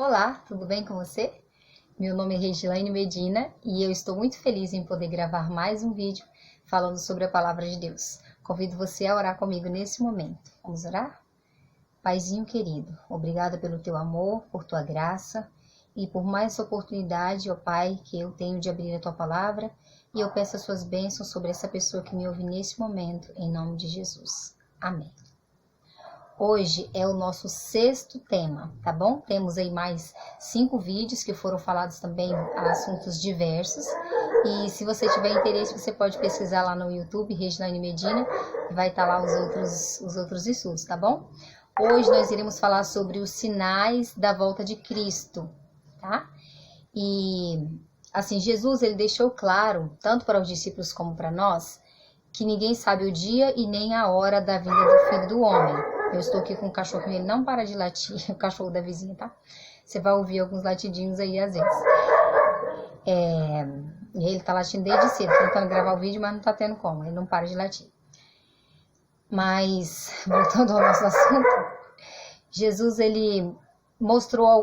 Olá, tudo bem com você? Meu nome é Regilaine Medina e eu estou muito feliz em poder gravar mais um vídeo falando sobre a Palavra de Deus. Convido você a orar comigo nesse momento. Vamos orar? Paizinho querido, obrigada pelo teu amor, por tua graça e por mais essa oportunidade, ó Pai, que eu tenho de abrir a tua palavra, e eu peço as suas bênçãos sobre essa pessoa que me ouve nesse momento, em nome de Jesus. Amém. Hoje é o nosso 6º tema, tá bom? Temos aí mais 5 vídeos que foram falados também a assuntos diversos. E se você tiver interesse, você pode pesquisar lá no YouTube, Regilaine Medina, e vai estar lá os outros estudos, tá bom? Hoje nós iremos falar sobre os sinais da volta de Cristo, tá? E, assim, Jesus, ele deixou claro, tanto para os discípulos como para nós, que ninguém sabe o dia e nem a hora da vinda do Filho do Homem. Eu estou aqui com o cachorro que ele não para de latir, o cachorro da vizinha, tá? Você vai ouvir alguns latidinhos aí às vezes. E ele tá latindo desde cedo, tentando gravar o vídeo, mas não tá tendo como, ele não para de latir. Mas, voltando ao nosso assunto, Jesus, ele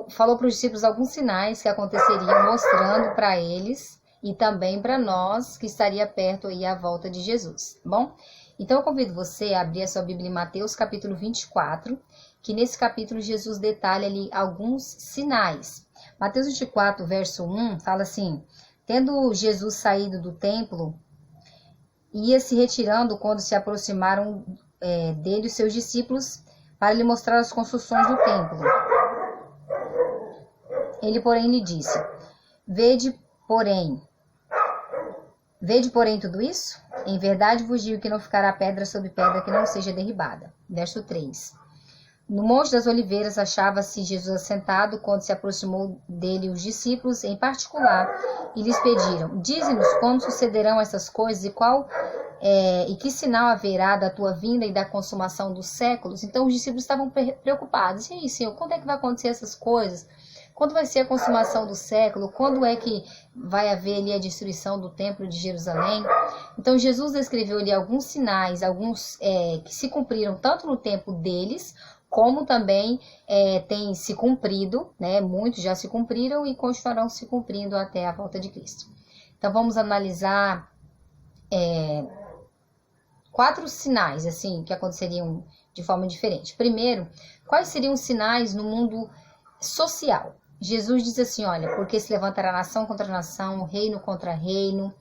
falou para os discípulos alguns sinais que aconteceriam, mostrando para eles e também para nós que estaria perto aí a volta de Jesus, tá bom? Então eu convido você a abrir a sua Bíblia em Mateus capítulo 24, que nesse capítulo Jesus detalha ali alguns sinais. Mateus 24, verso 1, fala assim: tendo Jesus saído do templo, ia se retirando quando se aproximaram dele os seus discípulos para lhe mostrar as construções do templo. Ele, porém, lhe disse: Vede, porém, tudo isso? Em verdade vos digo que não ficará pedra sobre pedra que não seja derribada. Verso 3. No Monte das Oliveiras achava-se Jesus assentado quando se aproximou dele os discípulos em particular e lhes pediram: Dize-nos quando sucederão essas coisas e que sinal haverá da tua vinda e da consumação dos séculos? Então os discípulos estavam preocupados. E aí, Senhor, quando é que vai acontecer essas coisas? Quando vai ser a consumação do século? Quando é que vai haver ali a destruição do templo de Jerusalém? Então Jesus descreveu ali alguns sinais, alguns que se cumpriram tanto no tempo deles, como também tem se cumprido, né? Muitos já se cumpriram e continuarão se cumprindo até a volta de Cristo. Então vamos analisar 4 sinais assim que aconteceriam de forma diferente. Primeiro, quais seriam os sinais no mundo social? Jesus diz assim, olha, porque se levantará nação contra nação, reino contra reino,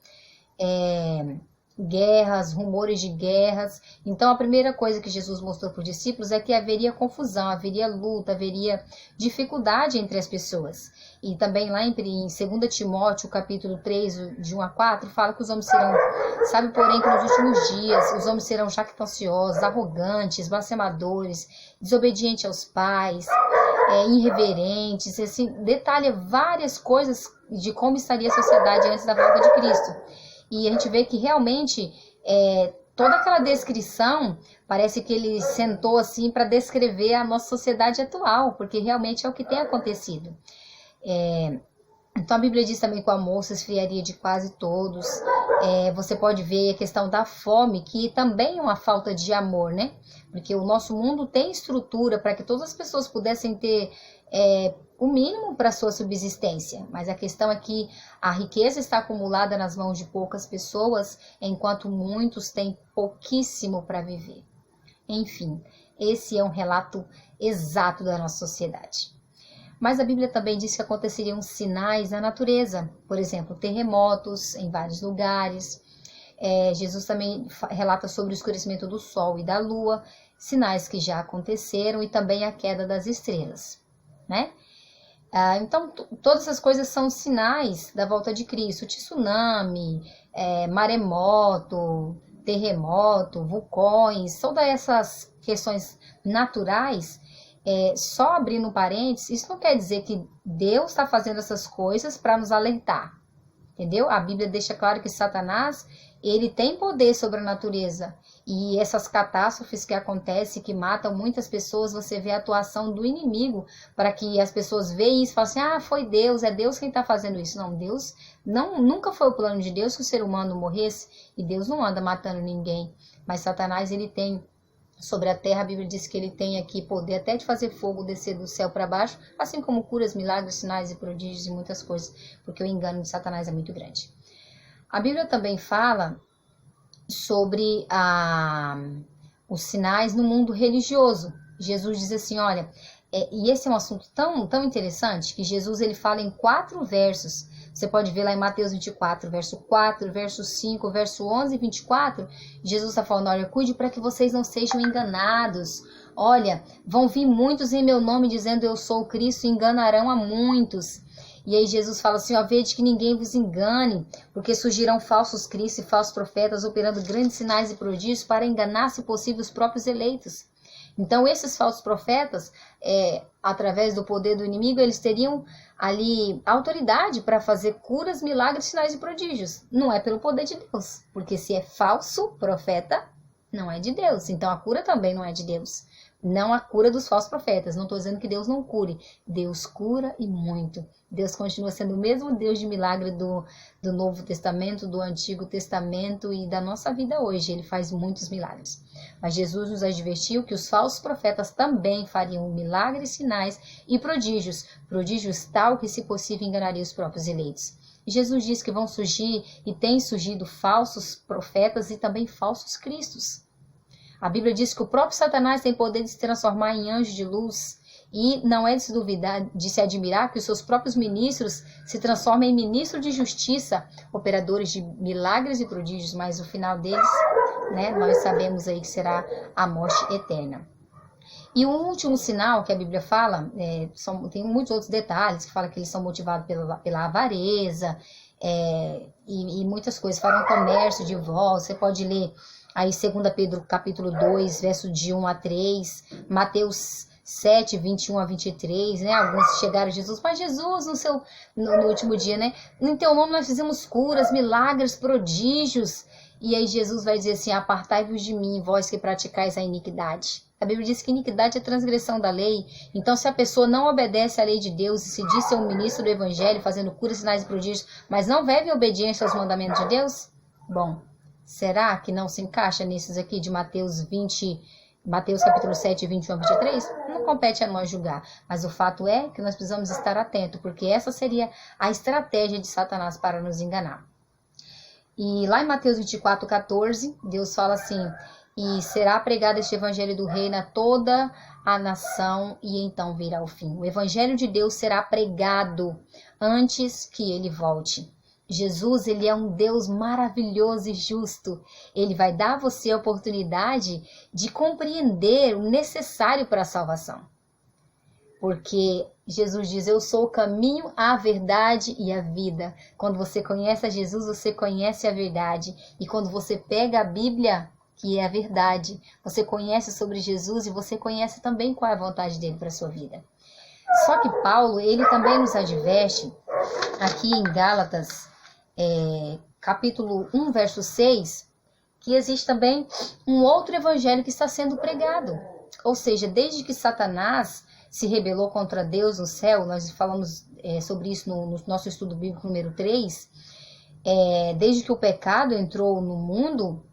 guerras, rumores de guerras. Então a primeira coisa que Jesus mostrou para os discípulos é que haveria confusão, haveria luta, haveria dificuldade entre as pessoas. E também lá em 2 Timóteo, capítulo 3, de 1 a 4, fala que os homens serão, sabe, porém, que nos últimos dias os homens serão jactanciosos, arrogantes, blasfemadores, desobedientes aos pais, irreverentes, assim, detalha várias coisas de como estaria a sociedade antes da volta de Cristo. E a gente vê que realmente toda aquela descrição parece que ele sentou assim para descrever a nossa sociedade atual, porque realmente é o que tem acontecido. Então a Bíblia diz também que o amor se esfriaria de quase todos. Você pode ver a questão da fome, que também é uma falta de amor, né? Porque o nosso mundo tem estrutura para que todas as pessoas pudessem ter o mínimo para sua subsistência. Mas a questão é que a riqueza está acumulada nas mãos de poucas pessoas, enquanto muitos têm pouquíssimo para viver. Enfim, esse é um relato exato da nossa sociedade. Mas a Bíblia também diz que aconteceriam sinais na natureza, por exemplo, terremotos em vários lugares. Jesus também relata sobre o escurecimento do sol e da lua, sinais que já aconteceram, e também a queda das estrelas, né? Então, todas essas coisas são sinais da volta de Cristo. Tsunami, maremoto, terremoto, vulcões, todas essas questões naturais. Só abrindo parênteses, isso não quer dizer que Deus está fazendo essas coisas para nos alertar, entendeu? A Bíblia deixa claro que Satanás, ele tem poder sobre a natureza, e essas catástrofes que acontecem, que matam muitas pessoas, você vê a atuação do inimigo para que as pessoas vejam isso e falem assim: foi Deus, é Deus quem está fazendo isso. Não, Deus, nunca foi o plano de Deus que o ser humano morresse, e Deus não anda matando ninguém, mas Satanás, ele tem sobre a terra. A Bíblia diz que ele tem aqui poder até de fazer fogo descer do céu para baixo, assim como curas, milagres, sinais e prodígios e muitas coisas, porque o engano de Satanás é muito grande. A Bíblia também fala sobre os sinais no mundo religioso. Jesus diz assim, olha, e esse é um assunto tão interessante, que Jesus ele fala em 4 versos. Você pode ver lá em Mateus 24, verso 4, verso 5, verso 11 e 24. Jesus está falando, olha, cuide para que vocês não sejam enganados. Olha, vão vir muitos em meu nome dizendo eu sou o Cristo e enganarão a muitos. E aí Jesus fala assim, ó, vede que ninguém vos engane, porque surgirão falsos cristos e falsos profetas operando grandes sinais e prodígios para enganar, se possível, os próprios eleitos. Então, esses falsos profetas, através do poder do inimigo, eles teriam ali autoridade para fazer curas, milagres, sinais e prodígios. Não é pelo poder de Deus, porque se é falso profeta, não é de Deus. Então, a cura também não é de Deus. Não a cura dos falsos profetas. Não estou dizendo que Deus não cure. Deus cura e muito. Deus continua sendo o mesmo Deus de milagre do Novo Testamento, do Antigo Testamento e da nossa vida hoje. Ele faz muitos milagres. Mas Jesus nos advertiu que os falsos profetas também fariam milagres, sinais e prodígios. Prodígios tal que, se possível, enganariam os próprios eleitos. E Jesus diz que vão surgir e têm surgido falsos profetas e também falsos cristos. A Bíblia diz que o próprio Satanás tem poder de se transformar em anjo de luz. E não é de se duvidar, de se admirar que os seus próprios ministros se transformem em ministros de justiça, operadores de milagres e prodígios, mas o final deles, né, nós sabemos aí que será a morte eterna. E o último sinal que a Bíblia fala, tem muitos outros detalhes, que fala que eles são motivados pela avareza, e muitas coisas, farão comércio de vós. Você pode ler aí 2 Pedro capítulo 2, verso de 1 a 3, Mateus 7, 21 a 23, né? Alguns chegaram a Jesus, mas Jesus, no último dia, né? Em teu nome nós fizemos curas, milagres, prodígios. E aí Jesus vai dizer assim, apartai-vos de mim, vós que praticais a iniquidade. A Bíblia diz que iniquidade é transgressão da lei. Então, se a pessoa não obedece à lei de Deus e se diz ser um ministro do Evangelho, fazendo curas, sinais e prodígios, mas não vive em obediência aos mandamentos de Deus, bom, será que não se encaixa nesses aqui de Mateus capítulo 7, 21 a 23? Não compete a nós julgar. Mas o fato é que nós precisamos estar atentos, porque essa seria a estratégia de Satanás para nos enganar. E lá em Mateus 24, 14, Deus fala assim, e será pregado este evangelho do reino a toda a nação, e então virá o fim. O evangelho de Deus será pregado antes que ele volte. Jesus, ele é um Deus maravilhoso e justo. Ele vai dar a você a oportunidade de compreender o necessário para a salvação. Porque Jesus diz, eu sou o caminho, a verdade e a vida. Quando você conhece a Jesus, você conhece a verdade. E quando você pega a Bíblia, que é a verdade, você conhece sobre Jesus e você conhece também qual é a vontade dele para a sua vida. Só que Paulo, ele também nos adverte, aqui em Gálatas, capítulo 1, verso 6, que existe também um outro evangelho que está sendo pregado. Ou seja, desde que Satanás se rebelou contra Deus no céu, nós falamos sobre isso no nosso estudo bíblico número 3, desde que o pecado entrou no mundo,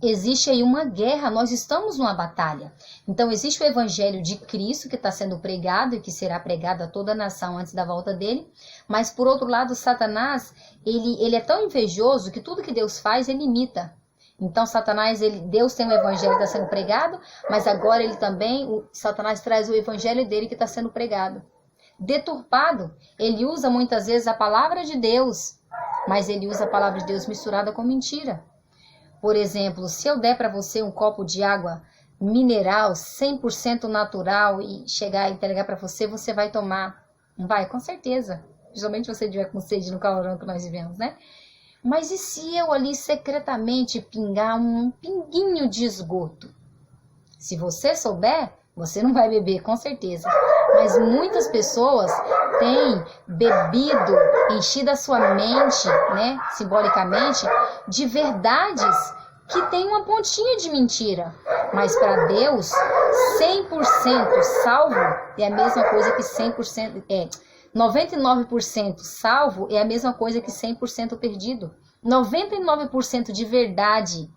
existe aí uma guerra, nós estamos numa batalha. Então existe o evangelho de Cristo que está sendo pregado e que será pregado a toda a nação antes da volta dele, mas por outro lado Satanás, ele é tão invejoso que tudo que Deus faz ele imita. Então Satanás, Deus tem o evangelho que está sendo pregado, mas agora ele também, Satanás traz o evangelho dele que está sendo pregado. Deturpado, ele usa muitas vezes a palavra de Deus, mas ele usa a palavra de Deus misturada com mentira. Por exemplo, se eu der para você um copo de água mineral, 100% natural, e chegar e entregar para você, você vai tomar. Não vai? Com certeza. Principalmente se você estiver com sede no calorão que nós vivemos, né? Mas e se eu ali secretamente pingar um pinguinho de esgoto? Se você souber, você não vai beber, com certeza. Mas muitas pessoas têm bebido, enchido a sua mente, né, simbolicamente, de verdades que tem uma pontinha de mentira. Mas para Deus, 100% salvo é a mesma coisa que 100%... 99% salvo é a mesma coisa que 100% perdido. 99% de verdade,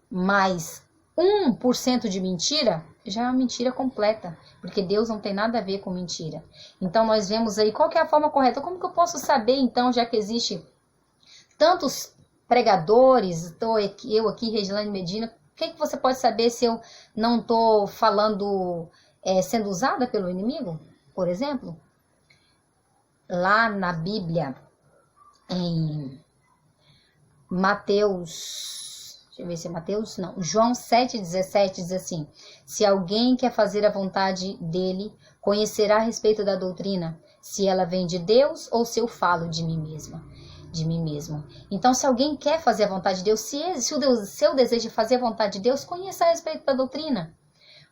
mas 1% de mentira, já é uma mentira completa, porque Deus não tem nada a ver com mentira. Então nós vemos aí qual que é a forma correta. Como que eu posso saber então, já que existe tantos pregadores, estou eu aqui, Regiane Medina, o que você pode saber se eu não estou falando, sendo usada pelo inimigo, por exemplo? Lá na Bíblia, em Mateus, deixa eu ver se é Mateus, não, João 7,17 diz assim: se alguém quer fazer a vontade dele, conhecerá a respeito da doutrina, se ela vem de Deus ou se eu falo de mim mesma. De mim mesmo. Então, se alguém quer fazer a vontade de Deus, se o seu desejo é fazer a vontade de Deus, conheça a respeito da doutrina.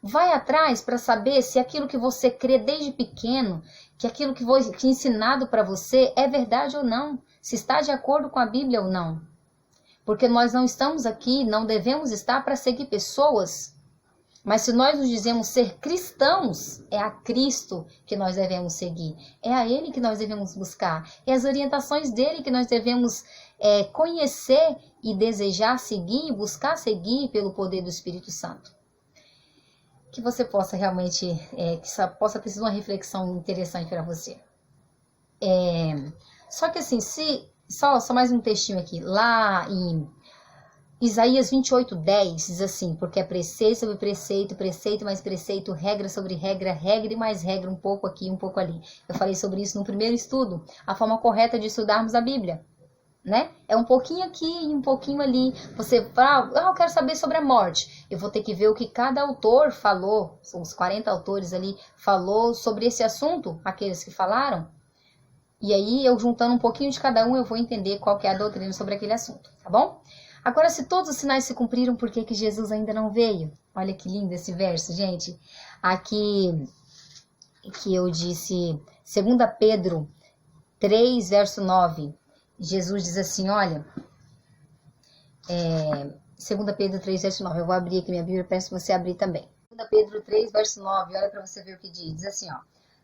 Vai atrás para saber se aquilo que você crê desde pequeno, que aquilo que foi ensinado para você é verdade ou não, se está de acordo com a Bíblia ou não. Porque nós não estamos aqui, não devemos estar para seguir pessoas. Mas se nós nos dizemos ser cristãos, é a Cristo que nós devemos seguir. É a Ele que nós devemos buscar. É as orientações dEle que nós devemos conhecer e desejar seguir, buscar seguir pelo poder do Espírito Santo. Que você possa realmente, que possa ter sido uma reflexão interessante para você. Só que assim, só mais um textinho aqui. Lá em Isaías 28:10 diz assim: porque é preceito sobre preceito, preceito mais preceito, regra sobre regra, regra e mais regra, um pouco aqui, um pouco ali. Eu falei sobre isso no primeiro estudo, a forma correta de estudarmos a Bíblia, né? É um pouquinho aqui e um pouquinho ali. Você fala, eu quero saber sobre a morte. Eu vou ter que ver o que cada autor falou, são os 40 autores ali, falou sobre esse assunto, aqueles que falaram. E aí, eu juntando um pouquinho de cada um, eu vou entender qual que é a doutrina sobre aquele assunto, tá bom? Agora, se todos os sinais se cumpriram, por que Jesus ainda não veio? Olha que lindo esse verso, gente. Aqui que eu disse, 2 Pedro 3, verso 9. Jesus diz assim, olha, 2 Pedro 3, verso 9. Eu vou abrir aqui minha Bíblia, peço que você abrir também. 2 Pedro 3, verso 9, olha para você ver o que diz. Diz assim, ó.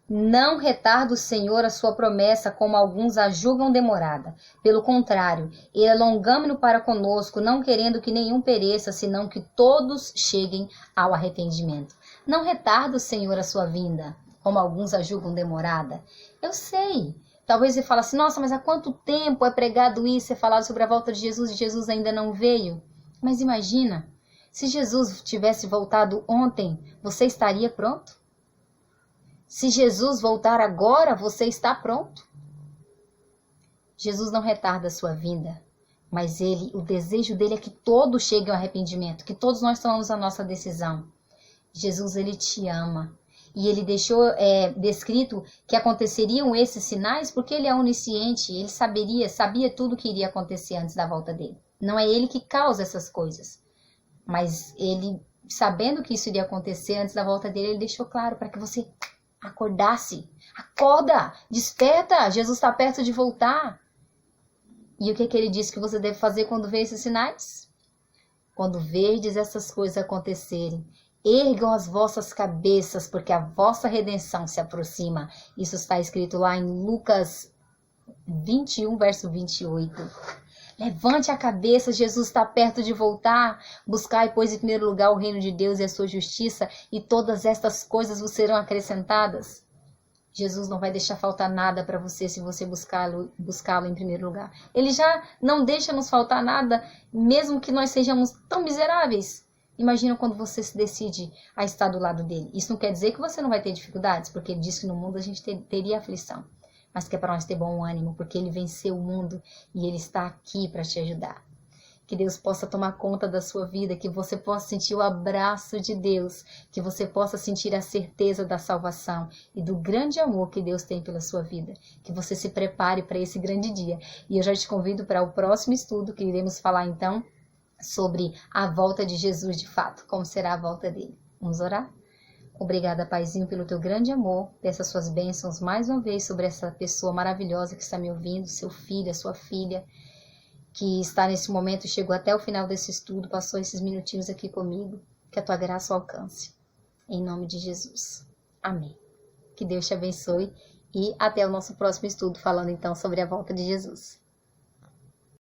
Não retarda o Senhor a sua promessa, como alguns a julgam demorada. Pelo contrário, ele é longâmino para conosco, não querendo que nenhum pereça, senão que todos cheguem ao arrependimento. Não retarda o Senhor a sua vinda, como alguns a julgam demorada. Eu sei. Talvez você fale assim, nossa, mas há quanto tempo é pregado isso, é falado sobre a volta de Jesus e Jesus ainda não veio? Mas imagina, se Jesus tivesse voltado ontem, você estaria pronto? Se Jesus voltar agora, você está pronto? Jesus não retarda a sua vinda, mas o desejo dele é que todos cheguem ao arrependimento, que todos nós tomamos a nossa decisão. Jesus, ele te ama. E ele deixou descrito que aconteceriam esses sinais porque ele é onisciente, ele sabia tudo que iria acontecer antes da volta dele. Não é ele que causa essas coisas, mas ele, sabendo que isso iria acontecer antes da volta dele, ele deixou claro para que você acordasse. Acorda, desperta, Jesus está perto de voltar. E o que ele disse que você deve fazer quando vê esses sinais? Quando verdes essas coisas acontecerem, ergam as vossas cabeças, porque a vossa redenção se aproxima. Isso está escrito lá em Lucas 21, verso 28. Levante a cabeça, Jesus está perto de voltar. Buscai, pois, em primeiro lugar o reino de Deus e a sua justiça, e todas estas coisas vos serão acrescentadas. Jesus não vai deixar faltar nada para você se você buscá-lo em primeiro lugar. Ele já não deixa nos faltar nada, mesmo que nós sejamos tão miseráveis. Imagina quando você se decide a estar do lado dele. Isso não quer dizer que você não vai ter dificuldades, porque ele disse que no mundo a gente teria aflição. Mas que é para nós ter bom ânimo, porque ele venceu o mundo e ele está aqui para te ajudar. Que Deus possa tomar conta da sua vida, que você possa sentir o abraço de Deus, que você possa sentir a certeza da salvação e do grande amor que Deus tem pela sua vida. Que você se prepare para esse grande dia. E eu já te convido para o próximo estudo, que iremos falar então sobre a volta de Jesus de fato, como será a volta dele. Vamos orar? Obrigada, Paizinho, pelo teu grande amor, dessas suas bênçãos mais uma vez sobre essa pessoa maravilhosa que está me ouvindo, seu filho, a sua filha, que está nesse momento, chegou até o final desse estudo, passou esses minutinhos aqui comigo, que a tua graça o alcance. Em nome de Jesus. Amém. Que Deus te abençoe e até o nosso próximo estudo, falando então sobre a volta de Jesus.